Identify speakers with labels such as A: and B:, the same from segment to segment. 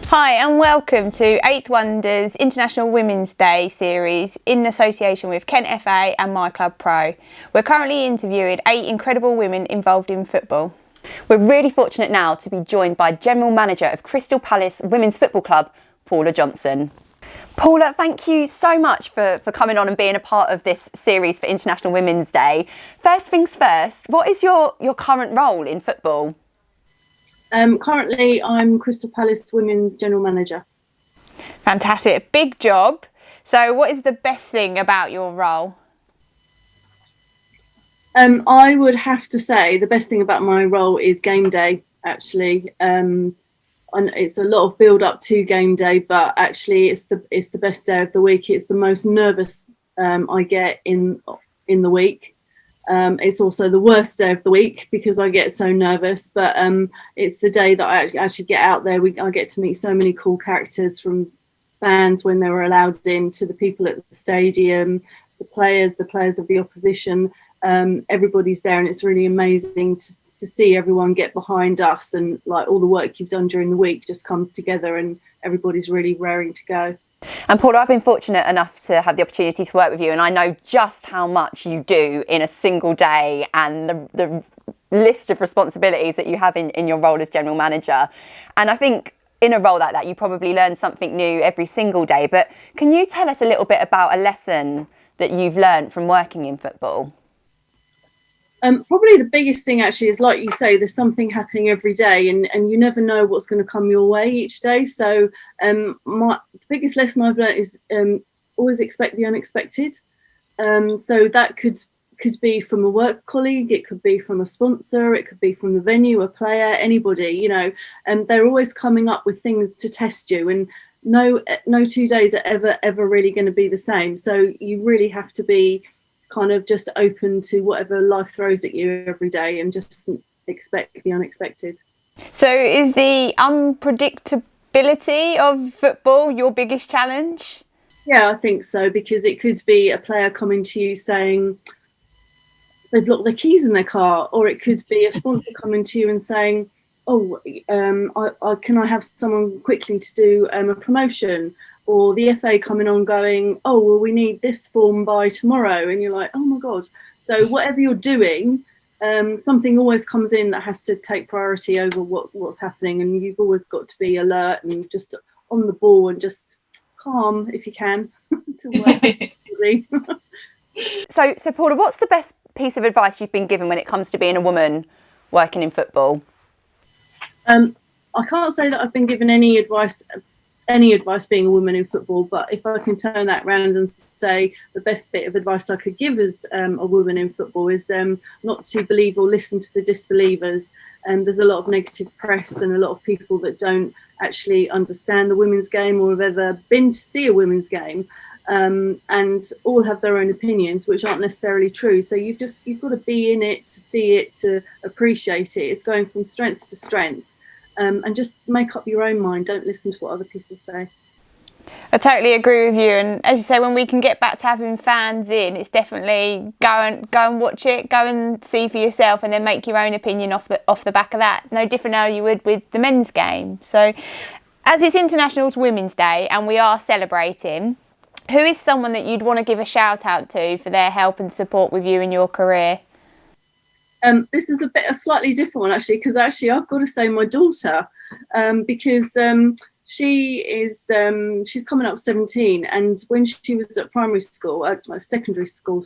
A: Hi and welcome to 8th Wonders International Women's Day series in association with Kent FA and My Club Pro. We're currently interviewing 8 incredible women involved in football.
B: We're really fortunate now to be joined by General Manager of Crystal Palace Women's Football Club, Paula Johnson. Paula, thank you so much for coming on and being a part of this series for International Women's Day. First things first, what is your current role in football?
C: Currently, I'm Crystal Palace Women's General Manager.
A: Fantastic, big job. So what is the best thing about your role?
C: I would have to say the best thing about my role is game day, actually. And it's a lot of build up to game day, but actually it's the best day of the week. It's the most nervous I get in the week. It's also the worst day of the week because I get so nervous, but it's the day that I actually get out there. I get to meet so many cool characters, from fans when they were allowed in to the people at the stadium, the players of the opposition. Everybody's there, and it's really amazing to see everyone get behind us, and like all the work you've done during the week just comes together and everybody's really raring to go.
B: And Paula, I've been fortunate enough to have the opportunity to work with you, and I know just how much you do in a single day and the list of responsibilities that you have in your role as General Manager. And I think in a role like that, you probably learn something new every single day. But can you tell us a little bit about a lesson that you've learned from working in football?
C: Probably the biggest thing actually is, like you say, there's something happening every day, and you never know what's going to come your way each day. So the biggest lesson I've learned is always expect the unexpected. So that could be from a work colleague, it could be from a sponsor, it could be from the venue, a player, anybody, you know, and they're always coming up with things to test you, and no 2 days are ever really going to be the same. So you really have to be kind of just open to whatever life throws at you every day and just expect the unexpected.
A: So is the unpredictability of football your biggest challenge?
C: Yeah, I think so, because it could be a player coming to you saying they've locked their keys in their car, or it could be a sponsor coming to you and saying, oh, can I have someone quickly to do a promotion? Or the FA coming on going, oh, well, we need this form by tomorrow. And you're like, oh, my God. So whatever you're doing, something always comes in that has to take priority over what's happening. And you've always got to be alert and just on the ball and just calm, if you can, to work.
B: So Paula, what's the best piece of advice you've been given when it comes to being a woman working in football?
C: I can't say that I've been given any advice being a woman in football, but if I can turn that round and say the best bit of advice I could give as a woman in football is not to believe or listen to the disbelievers. There's a lot of negative press and a lot of people that don't actually understand the women's game or have ever been to see a women's game, and all have their own opinions which aren't necessarily true. So you've got to be in it to see it, to appreciate it. It's going from strength to strength. And just make up your own mind. Don't listen to what other people say.
A: I totally agree with you. And as you say, when we can get back to having fans in, it's definitely go and watch it, go and see for yourself, and then make your own opinion off the back of that. No different how you would with the men's game. So, as it's International Women's Day and we are celebrating, who is someone that you'd want to give a shout out to for their help and support with you in your career?
C: This is a slightly different one, actually, because I've got to say my daughter, because she's coming up 17, and when she was at secondary school,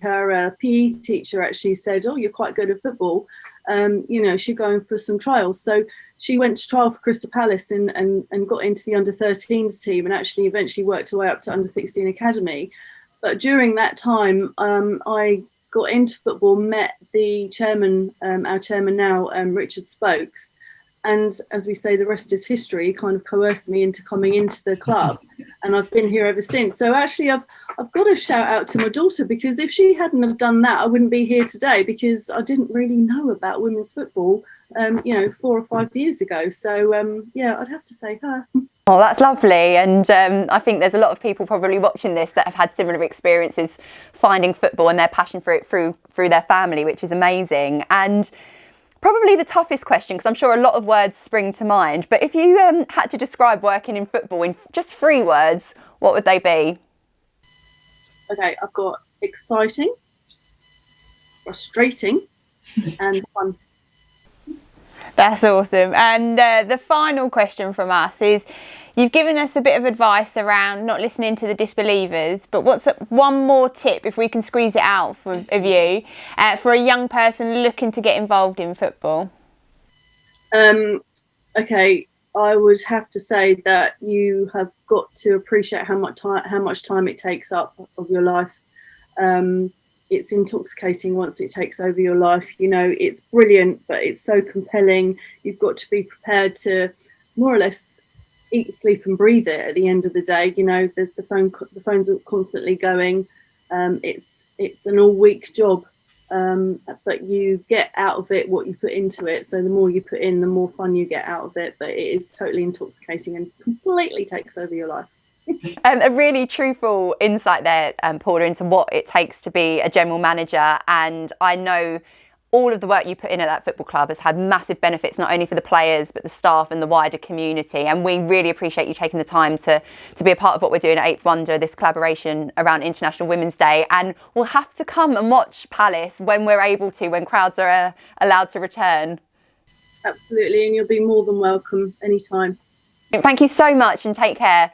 C: her PE teacher actually said, oh, you're quite good at football, she's going for some trials. So she went to trial for Crystal Palace and got into the under-13s team, and actually eventually worked her way up to under-16 academy. But during that time, I got into football, met the chairman, our chairman now, Richard Spokes, and as we say, the rest is history. He kind of coerced me into coming into the club, and I've been here ever since. So actually, I've got to shout out to my daughter, because if she hadn't have done that, I wouldn't be here today, because I didn't really know about women's football, 4 or 5 years ago. So I'd have to say her.
B: Oh, that's lovely. And I think there's a lot of people probably watching this that have had similar experiences finding football and their passion for it through their family, which is amazing. And Probably the toughest question, because I'm sure a lot of words spring to mind, but if you had to describe working in football in just 3 words, what would they be?
C: Okay, I've got exciting, frustrating, and fun.
A: That's awesome. And the final question from us is, you've given us a bit of advice around not listening to the disbelievers, but what's one more tip, if we can squeeze it out of you, for a young person looking to get involved in football?
C: Okay, I would have to say that you have got to appreciate how much time it takes up of your life. It's intoxicating once it takes over your life. You know, it's brilliant, but it's so compelling. You've got to be prepared to more or less eat, sleep, and breathe it at the end of the day. You know, the phones are constantly going. It's an all-week job, but you get out of it what you put into it. So the more you put in, the more fun you get out of it. But it is totally intoxicating and completely takes over your life.
B: A really truthful insight there, Paula, into what it takes to be a general manager. And I know all of the work you put in at that football club has had massive benefits, not only for the players, but the staff and the wider community. And we really appreciate you taking the time to be a part of what we're doing at Eighth Wonder, this collaboration around International Women's Day. And we'll have to come and watch Palace when we're able to, when crowds are allowed to return.
C: Absolutely, and you'll be more than welcome anytime.
B: Thank you so much, and take care.